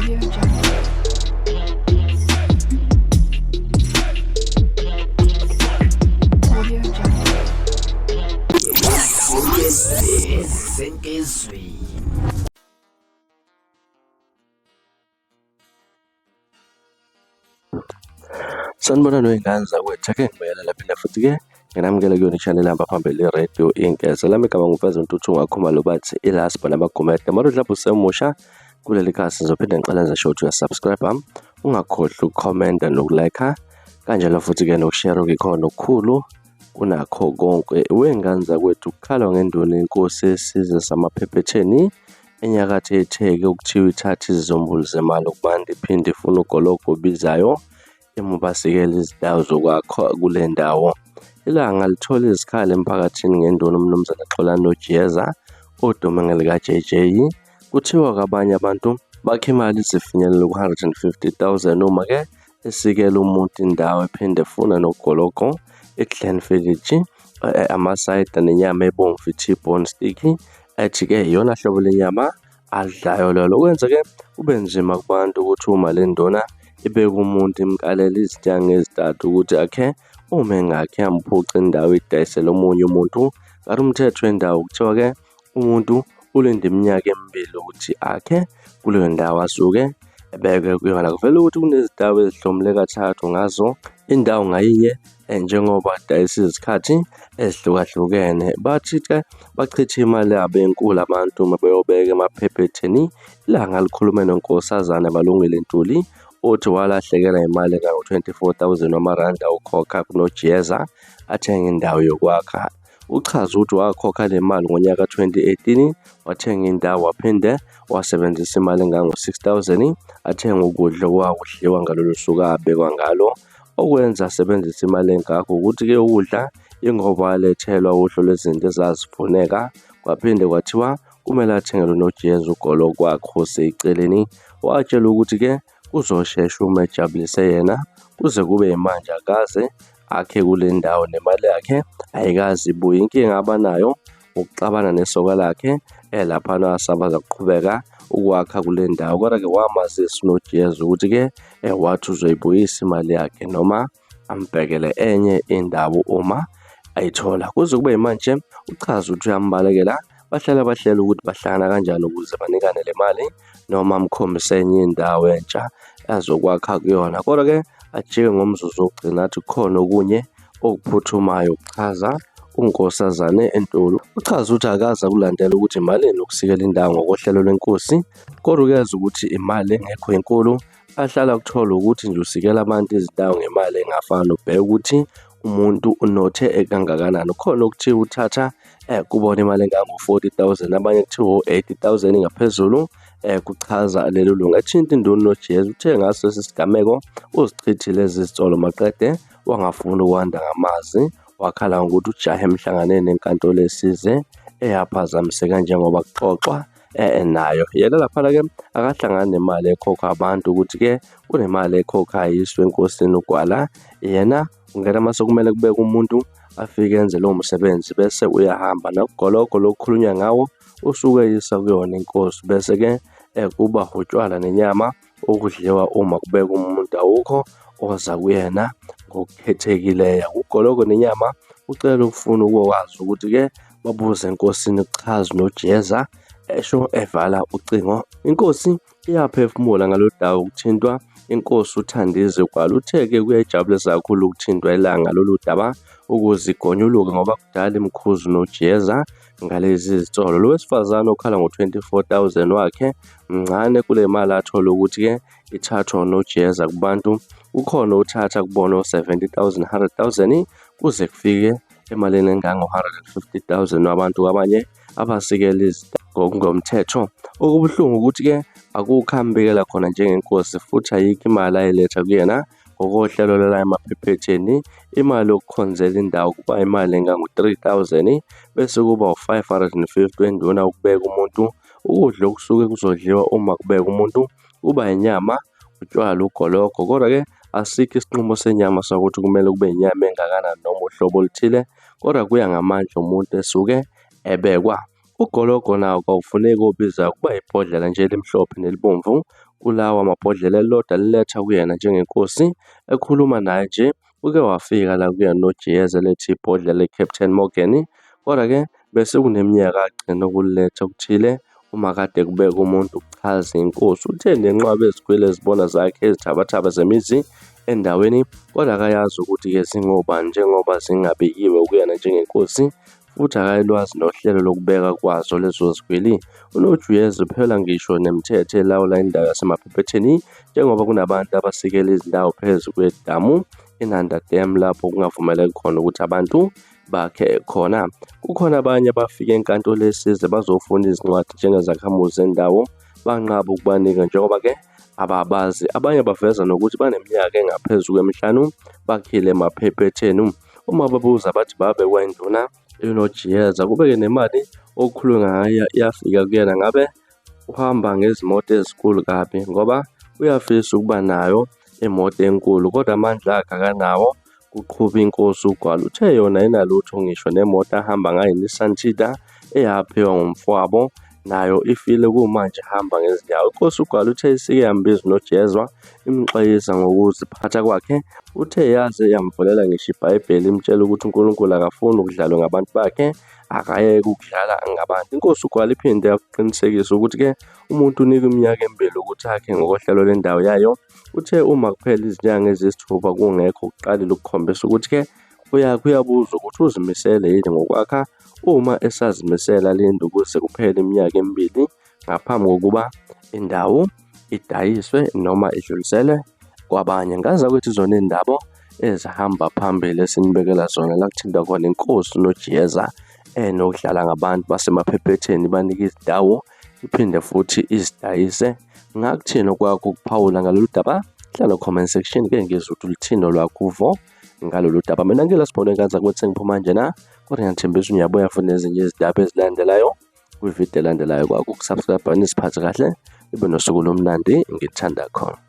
Audio Jungle. Audio Jungle. Sanibona noy'ngane zakwethu, ake ngibuyelela phela futhi-ke nginamukela kuyona i-channel ehamba phambili i-Radio Inkeza. Lami igama ngumfeza Ntuthu Khumalo bathi ilaspa nabagomede. Mara udlapha usemusha kuleli khasi ngizophinde ngiqaleze sho ukuthi uyasubscribe, ungakhohlwa ukukhomenta nokulike, kanjalo futhi-ke nokushare ikhona okukhulu kunakho konke. Wey'ngane zakwethu, kukhalwa ngenduna inkosi yesizwe samaphepheteni enyakatho yetheke okuthiwa ithatha izizumbulu zemali ukubanda iphinde ifuna ugologo obizayo emubasikela izindawo zokwakha kule ndawo. Ilanga lithola izikhali emphakathini ngenduna umnumzane Xolani Jeza odume ngelika JJ. Kuthiwa kabanye abantu bakhe imali zifinyelela ku-150,000 uma-ke esikela umuntu indawo ephinde efuna nogologo eGlen Village, amasayida nenyama ebomvu T-bone stick, ethi-ke iyona hlobo lenyama alidlayo lolo. Kwenza-ke kube nzima kubantu ukuthi uma le nduna ibeke umuntu imkalela izinyanga ezintathu ukuthi akhe uma engakhe yamphuca indawo idayisele omunye umuntu. Kanti umthetho wendawo kuthiwa-ke umuntu ulinda iminyaka emibili ukuthi akhe kuleyo ndawo asuke ebeke kuyona. Kuvele ukuthi kunezindawo ezihlomule kathathu ngazo indawo ngayinye njengoba adayisa izikhathi ezihlukahlukene. Bathi-ke bachitha imali yabo enkulu abantu uma beyobeka emaphepheteni. Ilanga likhulume nonkosazana Balungile Ntuli othi walahlekela imali engango-24,000 wamaranda ukhokha kunoJeza athenga indawo yokwakha. Uchaza ukuthi wakhokha le mali ngonyaka 2018 wathenga indawo waphinde wasebenzisa imali engango-6,000 athenga ukudla okwakudliwa ngalolu suku abekwa ngalo, okwenza asebenzisa imali engakho ukuthi-ke ukudla ingoba walethelwa uhlo lwezinto ezazifuneka. Kwaphinde kwathiwa kumele athengele unoJeza ugologo wakhe oseceleni. Watshela ukuthi-ke kuzoshesha uma ejabulise yena kuze kube yimanje akaze akhe kule ndawo nemali yakhe ayikazi ibuye. Inkinga abanayo ukuxabana nesoka lakhe laphana asabaza kuqhubeka ukwakha kule ndawo. Kodwa-ke wamazisa unoJeza ukuthi-ke wathi uzoyibuyisa imali yakhe noma ambhekele enye indawo uma ayithola. Kuze kube yimanje uchaza ukuthi uyambalekela bahlela ukuthi bahlangana kanjani ukuze banikane le mali noma amkhombise enye indawo entsha azokwakha kuyona. Kodwa-ke ajike ngomzuzu wokugcina athi kukhona okunye okuphuthumayo ukuchaza unkosazane Ntuli. Uchaza ukuthi akaza kulandela ukuthi imali nokusikela indawo ngokohlelo lwenkosi, kodwa uyazi ukuthi imali engekho enkulu ahlala kuthola ukuthi nje usikela abantu izindawo ngemali engafani, ubheke ukuthi umuntu unothe ekangakanani. Khona okuthiwa uthatha kubona imali engango-40,000 abanye kuthiwa 80,000 ngaphezulu. Kuchaza lelo lunga ethinta induna unoJeza uthe ngaso sigameko uzichithile ezizitolo maqede wangafuni ukwanda ngamazi, wakhala ngokuthi ujahe emhlanganeni enkantolo esize eyaphazamiseka njengoba kuxoxwa nayo. Yena laphana-ke akahlangani nemali ekhokha abantu ukuthi-ke kunemali ekhokha ayiswe enkosini ugwala. Yena ungena mase kumele kubeke umuntu afike enze lowo msebenzi bese uyahamba nokugologo lokukhulunywa ngawo usuke eyisa kuyona inkosi. Bese-ke kuba utshwala nenyama okudliwa uma kubeka umuntu awukho oza kuyena ngokukhethekileyo. Ugologo nenyama ucela ukufuna ukwazi ukuthi-ke babuze enkosini kuchaza unoJeza esho evala ucingo. Inkosi iyaphefumula ngalolu daba ukuthintwa. Inkosi uThandize Gwala uthe-ke kuyayijabulisa kakhulu ukuthintwa ilanga lolu daba ukuze igonyuluke ngoba kudala imkhuzu noJeza ngalezi zitolo. Lo wesifazane okhala ngo-24,000 wakhe mncane kule mali athola ukuthi-ke ithathwa unoJeza kubantu. Ukhona uthatha kubona 70,000, 100,000 kuze kufike emalini engango-150,000 wabantu abanye abasikela izindawo ngokungomthetho. Okubuhlungu ukuthi-ke akukhambekela khona njengenkosi futhi ayikho imali ayiletha kuyena ngokohlelo la emaphepheteni. Imali yokukhonzela indawo kuba imali engango-3,000 bese kuba u-550 wenduna ukubeka umuntu. Ukudla okusuke kuzodliwa uma kubeka umuntu kuba inyama, utshwala, ugologo. Kodwa-ke asikho isinqumo senyama sokuthi kumele kube inyama engakanani noma uhlobo oluthile, kodwa kuya ngamandla umuntu esuke ebekwa. Ugologo nawo kawufuneki obizayo kuba ibhodlela nje elimhlophe nelibomvu. Kulawa amabhodlela elilodwa liletha kuyena njengenkosi ekhuluma naye nje. Uke wafika la kuyena noJiyeza lethi ibhodlela le-Captain Morgan. Kodwa-ke bese kuneminyaka agcina ukuletha okuthile uma kade kubeka umuntu ukuchaza inkosi. Uthe nenqwaba ezigwele ezibona zakhe ezithabathaba zemizi endaweni, kodwa akayazi ukuthi-ke zingobani njengoba zingabikiwe kuyena njengenkosi, futhi akayilwazi nohlelo lokubeka kwazo lezo zigwili. UNojiyeza phela ngisho nemithetho elawula indawo yasemaphephetheni, njengoba kunabantu abasikela izindawo phezu kwedamu iNanda Dam lapho kungavumeleki khona ukuthi abantu bakhe khona. Kukhona abanye abafika enkantolo yesize bazofuna izincwadi njengezakhamuzi zendawo, banqaba ukubanika njengoba-ke ababazi. Abanye baveza nokuthi baneminyaka engaphezu kwemihlanu bakhile emaphephetheni. Uma babuza bathi babekwa induna uNojiyeza kubeke nemali okukhulunywa ngayo yafika kuyena. Ngabe uhamba ngezimoto ezinkulu kabi ngoba uyafisa ukuba nayo imoto enkulu, kodwa amandla akhe akanawo kuqhuba inkosi uGwala. Uthe yona ayinalutho, ngisho nemoto ahamba ngayo iNissan Tiida eyaphiwa ngumfowabo nayo ifile kumanje ihamba ngezinyawo. Inkosi uGwala uthe isike yambiza uNojiyeza imxwayisa ngokuziphatha kwakhe. Uthe yaze yamvulela ngisho iBhayibheli imtshela ukuthi uNkulunkulu akafuni ukudlalwa ngabantu bakhe, akayeke ukudlala ngabantu. Inkosi uGwala iphinde yaqinisekisa ukuthi-ke umuntu unika iminyaka emibili ukuthi akhe ngokohlelo lwendawo yayo. Uthe uma kuphela izinyanga eziyisithupha kungekho kuqalile ukukhombisa ukuthi-ke kuyabuzwa ukuthi uzimisele yini ngokwakha. Uma esazimisela alinde ukuze kuphele iminyaka emibili ngaphambi kokuba indawo idayiswe noma idluliselwe kwabanye. Ngaza ukuthi zona indaba ezihamba phambili esinibekela zona la kuthinta khona inkosi uNojiyeza nokudlala ngabantu basemaphephetheni banika izindawo iphinde futhi izidayise. Ngakuthina okwakho ukuphawula ngalolu daba? Hlala comment section-ke ngizwe ukuthi ulithini lwakho uvo ngalolu daba. Mina ngila Sibonelo Nkanza kuthi sengiphuma nje na, kodwa ngiyathembisa uyabuya futhi nezinye izindaba ezilandelayo kwividiyo elandelayo. Kwakho ukusubscribe nisiphathe kahle, ibe nosuku lomnandi, ngithanda khona.